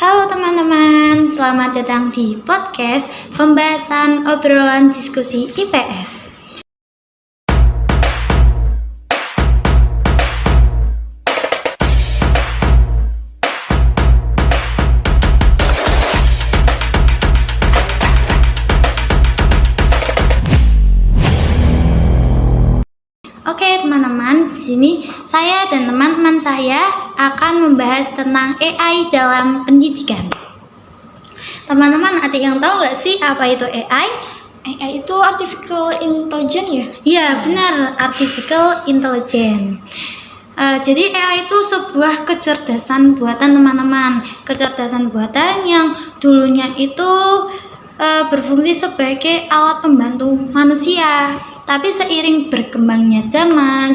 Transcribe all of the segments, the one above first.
Halo teman-teman, selamat datang di podcast pembahasan obrolan diskusi IPS. Oke teman-teman, di sini saya dan teman-teman saya akan membahas tentang AI dalam pendidikan. Teman-teman, ada yang tahu nggak sih apa itu AI? AI itu artificial intelligence ya? Iya benar, artificial intelligence. Jadi AI itu sebuah kecerdasan buatan teman-teman. Kecerdasan buatan yang dulunya itu berfungsi sebagai alat pembantu manusia. Tapi seiring berkembangnya zaman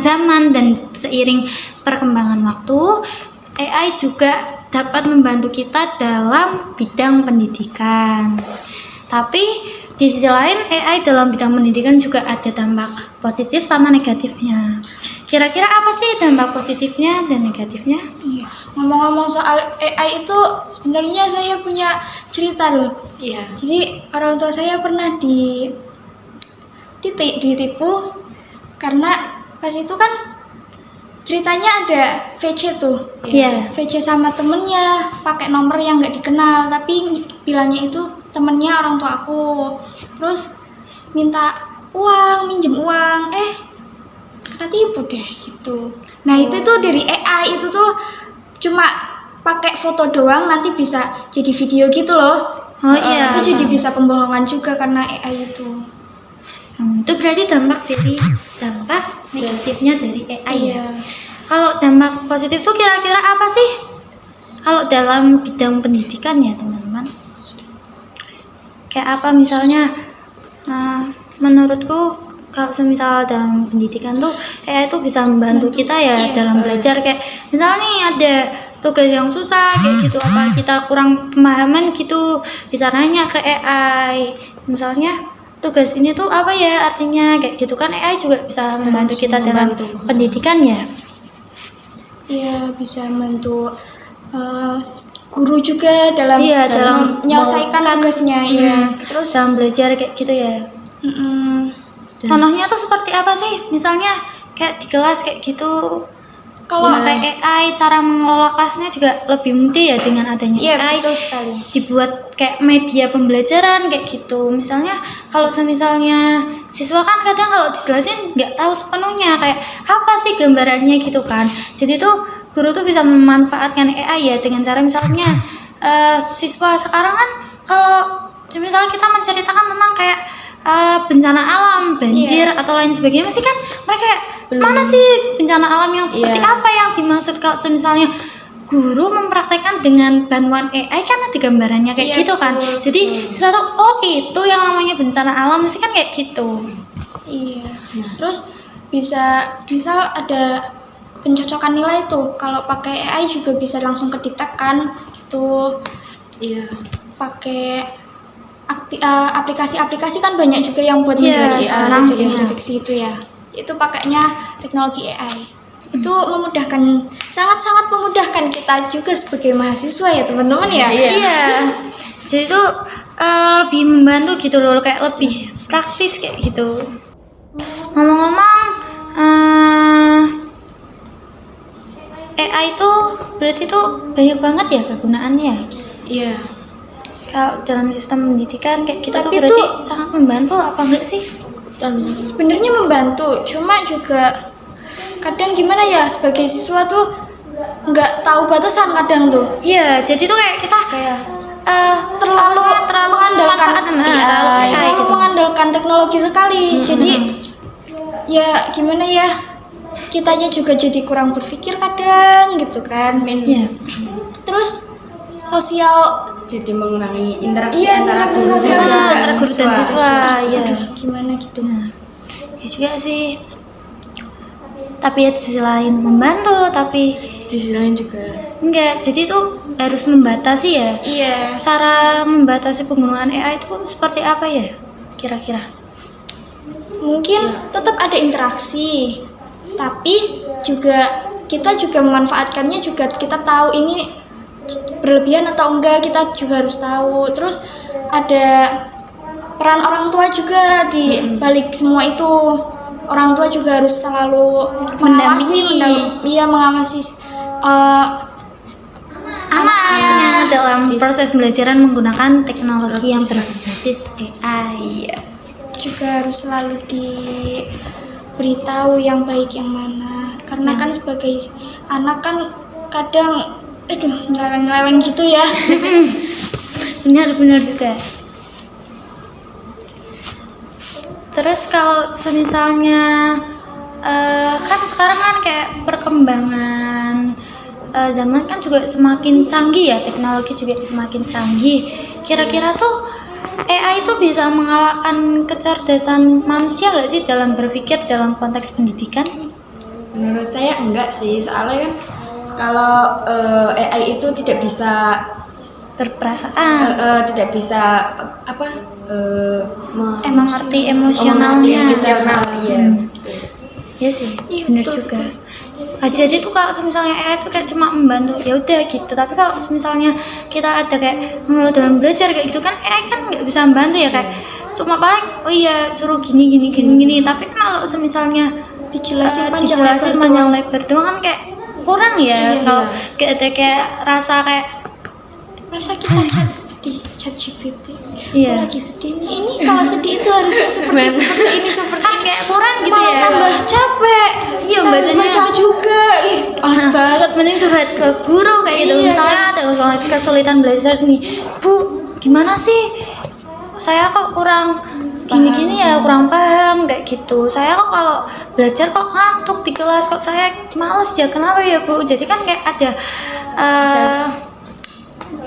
dan seiring perkembangan waktu, AI juga dapat membantu kita dalam bidang pendidikan. Tapi di sisi lain, AI dalam bidang pendidikan juga ada dampak positif sama negatifnya. Kira-kira apa sih dampak positifnya dan negatifnya? Iya. Ngomong-ngomong soal AI itu, sebenarnya saya punya cerita loh. Iya. Jadi orang tua saya pernah ditipu karena pas itu kan ceritanya ada VC tuh. Iya. VC sama temennya pakai nomor yang nggak dikenal, tapi bilangnya itu temennya orang tua aku. Terus minta uang, minjem uang, kena tipu deh gitu. Nah itu tuh dari AI itu tuh cuma pakai foto doang, nanti bisa jadi video gitu loh. Oh iya. Itu jadi bisa pembohongan juga karena AI itu. Itu berarti dampak negatifnya dari AI ya. Iya. Kalau dampak positif tuh kira-kira apa sih? Kalau dalam bidang pendidikan ya teman-teman. Kayak apa misalnya? Menurutku kalau semisal dalam pendidikan tuh AI itu bisa membantu kita ya dalam belajar. Kayak misalnya nih ada tugas yang susah kayak gitu, apa kita kurang pemahaman gitu, bisa nanya ke AI. Misalnya tugas ini tuh apa ya artinya kayak gitu kan, AI juga bisa membantu kita dalam pendidikan ya. Iya, bisa membantu guru juga dalam menyelesaikan tugasnya. Iya. Terus dalam belajar kayak gitu ya. Contohnya tuh seperti apa sih? Misalnya kayak di kelas kayak gitu. Kalau pakai AI, cara mengelola kelasnya juga lebih mudah ya dengan adanya AI. Betul sekali. Dibuat kayak media pembelajaran kayak gitu. Misalnya kalau semisalnya siswa kan kadang kalau dijelasin nggak tahu sepenuhnya kayak apa sih gambarannya gitu kan. Jadi tuh guru tuh bisa memanfaatkan AI ya dengan cara misalnya siswa sekarang kan kalau misalnya kita menceritakan tentang kayak bencana alam, banjir atau lain sebagainya, mesti kan mereka kayak mana sih bencana alam yang seperti apa yang dimaksud. Kalau misalnya guru mempraktekkan dengan bantuan AI kan ada gambarannya kayak gitu kan. Jadi sesuatu itu yang namanya bencana alam mesti kan kayak gitu. Iya. Terus bisa misal ada pencocokan nilai tuh, kalau pakai AI juga bisa langsung kedetek kan itu. Iya. Pakai aplikasi-aplikasi kan banyak juga yang buat menjadi deteksi itu ya. Itu pakainya teknologi AI. Itu memudahkan, sangat-sangat memudahkan kita juga sebagai mahasiswa ya teman-teman ya. Iya. Jadi itu lebih membantu gitu loh, kayak lebih praktis kayak gitu. Ngomong-ngomong, AI itu berarti tuh banyak banget ya kegunaannya. Iya. Kalau dalam sistem pendidikan kayak kita tuh berarti sangat membantu apa enggak sih? Sebenarnya membantu, cuma juga kadang gimana ya, sebagai siswa tuh nggak tahu batasan kadang tuh. Iya, jadi tuh kayak kita terlalu mengandalkan teknologi sekali. Jadi ya gimana ya, kitanya juga jadi kurang berpikir kadang gitu kan. Iya. Terus sosial jadi mengurangi interaksi antara guru dan siswa. Ya. Gimana gitu. Ya juga sih. Tapi ya di sisi lain membantu, tapi di sisi lain juga enggak. Jadi itu harus membatasi ya. Iya. Cara membatasi penggunaan AI itu seperti apa ya? Kira-kira? Mungkin tetap ada interaksi, tapi juga kita juga memanfaatkannya juga kita tahu ini berlebihan atau enggak, kita juga harus tahu. Terus ada peran orang tua juga di balik semua itu. Orang tua juga harus selalu mengawasi anaknya dalam proses pembelajaran menggunakan teknologi yang berbasis AI. Juga harus selalu diberitahu yang baik yang mana, karena kan sebagai anak kan kadang nyeleweng-nyeleweng gitu ya. Benar juga. Terus kalau misalnya kan sekarang kan kayak perkembangan zaman kan juga semakin canggih ya, teknologi juga semakin canggih. Kira-kira tuh AI itu bisa mengalahkan kecerdasan manusia nggak sih dalam berpikir dalam konteks pendidikan? Menurut saya enggak sih, soalnya kan kalau AI itu tidak bisa Berperasaan, tidak bisa mengerti emosionalnya. emosional, iya. Ya sih, benar juga. Jadi tuh kalau misalnya AI itu kayak cuma membantu ya udah gitu. Tapi kalau misalnya kita ada kayak mengelola dalam belajar kayak gitu kan, AI kan nggak bisa membantu ya, kayak cuma paling oh iya suruh gini. Tapi kan kalau misalnya Dijelasin panjang lebar doang kan kayak kurang ya. Kalau kayak ada kayak rasa kita di chat GPT. Iya. Aku lagi sedih nih. Ini kalau sedih itu harusnya seperti ini kan kayak kurang gitu ya. Tambah capek. Iya, bacanya baca juga. Males banget. Mending curhat ke guru kayak gitu. Misalnya ada kesulitan belajar nih, Bu, gimana sih? Saya kok kurang gini ya, kurang paham kayak gitu. Saya kok kalau belajar kok ngantuk di kelas, kok saya males ya, kenapa ya Bu? Jadi kan kayak ada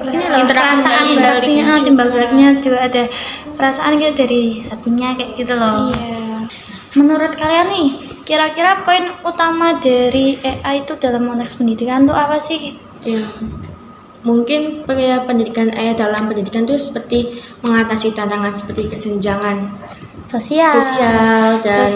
interaksinya, timbal baliknya juga ada perasaan gitu dari hatinya kayak gitu loh. Iya. Menurut kalian nih, kira-kira poin utama dari AI itu dalam konteks pendidikan tuh apa sih? Ya, mungkin pendidikan AI dalam pendidikan itu seperti mengatasi tantangan seperti kesenjangan sosial dan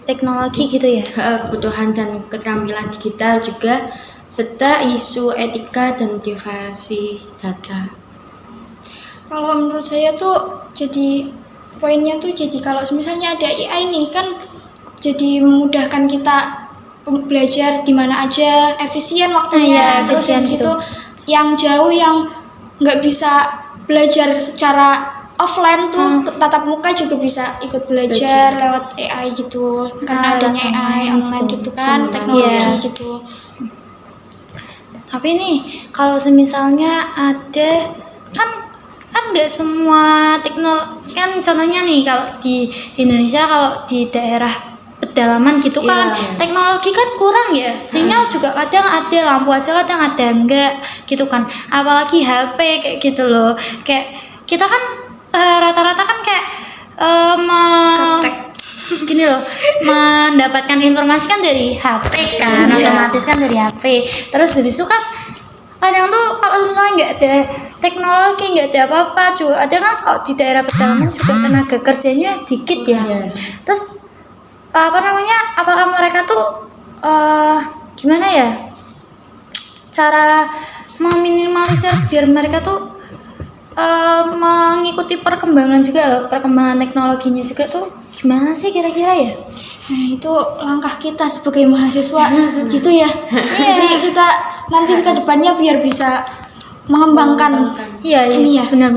teknologi gitu ya. Kebutuhan dan keterampilan digital juga, serta isu etika dan privasi data. Kalau menurut saya tuh jadi poinnya tuh jadi kalau misalnya ada AI nih kan jadi memudahkan kita belajar di mana aja, efisien waktunya. Terus habis itu yang jauh yang nggak bisa belajar secara offline tuh tatap muka juga bisa ikut belajar lewat AI gitu, karena adanya AI online gitu kan, teknologi gitu. Tapi nih kalau misalnya ada kan nggak semua teknologi kan, contohnya nih kalau di Indonesia, kalau di daerah pedalaman gitu kan teknologi kan kurang ya, sinyal juga kadang ada, lampu aja kadang ada enggak gitu kan, apalagi HP kayak gitu loh. Kayak kita kan rata-rata kan kayak gini loh, mendapatkan informasi kan dari HP kan, otomatis kan dari HP. Terus habis itu kan kadang tuh kalau misalnya nggak ada teknologi, nggak ada apa-apa juga ada kan, kalau di daerah pedalaman juga tenaga kerjanya dikit ya. Terus apakah mereka tuh gimana ya cara meminimalisir biar mereka tuh mengikuti perkembangan teknologinya juga tuh gimana sih kira-kira ya? Nah itu langkah kita sebagai mahasiswa gitu ya. Jadi kita nanti ke depannya biar bisa mengembangkan. Iya benar.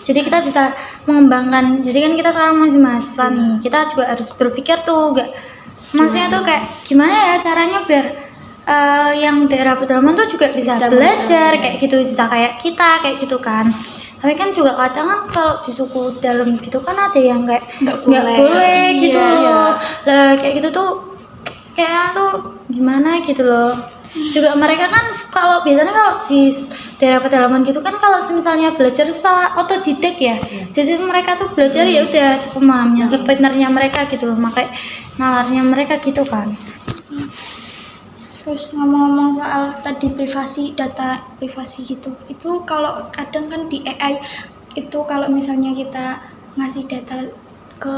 Jadi kita bisa mengembangkan. Jadi kan kita sekarang masih mahasiswa nih, kita juga harus berpikir tuh maksudnya tuh kayak gimana ya caranya biar yang daerah pedalaman tuh juga bisa belajar kayak gitu, bisa kayak kita kayak gitu kan. Tapi kan juga kadang kan kalau di suku dalam gitu kan ada yang kayak nggak boleh gitu loh. Lah kayak gitu tuh kayak tuh gimana gitu loh. Juga mereka kan biasanya kalau di daerah pedalaman gitu kan, kalau misalnya belajar itu salah otodidak ya. Jadi mereka tuh belajar ya udah sepemahamnya, sepinternya mereka gitu loh, makanya nalarnya mereka gitu kan. Terus ngomong-ngomong soal tadi data privasi gitu, itu kalau kadang kan di AI itu kalau misalnya kita ngasih data ke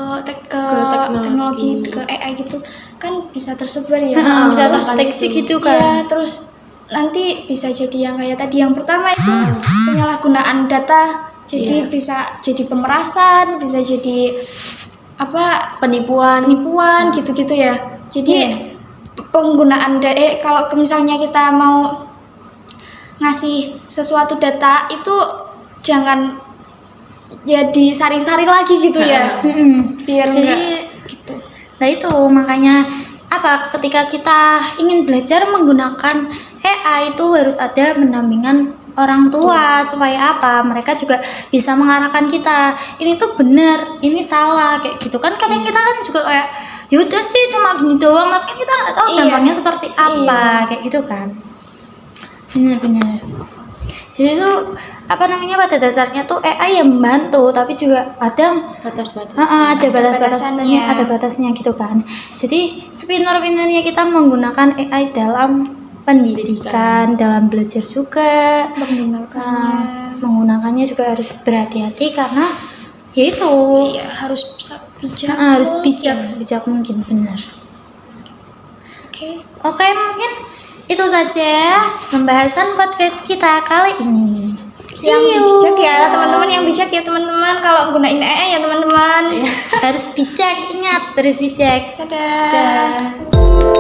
teknologi ke AI gitu kan bisa tersebar ya, bisa terdeteksi gitu kan. Iya, terus nanti bisa jadi yang kayak tadi yang pertama itu penyalahgunaan data, jadi bisa jadi pemerasan, bisa jadi apa Penipuan. gitu-gitu ya. Jadi penggunaan kalau misalnya kita mau ngasih sesuatu data itu jangan jadi sari-sari lagi gitu ya. Biar Jadi enggak gitu. nah itu makanya ketika kita ingin belajar menggunakan AI itu harus ada pendampingan orang tua supaya mereka juga bisa mengarahkan kita, ini tuh benar, ini salah, kayak gitu kan. Kadang kita kan juga kayak yaudah sih cuma gini doang, tapi kita nggak tahu dampaknya seperti apa, kayak gitu kan. Benar-benar. Jadi itu pada dasarnya tuh AI yang membantu, tapi juga ada Batas-batas. ada batasnya gitu kan. Jadi sepintar-pintarnya kita menggunakan AI dalam pendidikan, dalam belajar juga, menggunakannya juga harus berhati-hati karena yaitu Harus bijak. harus bijak sebijak mungkin, benar. Oke, mungkin itu saja pembahasan podcast kita kali ini. Yang bijak ya teman-teman, yang bijak ya teman-teman, kalau gunain AI ya teman-teman. Harus bijak, ingat, harus bijak. Dadah.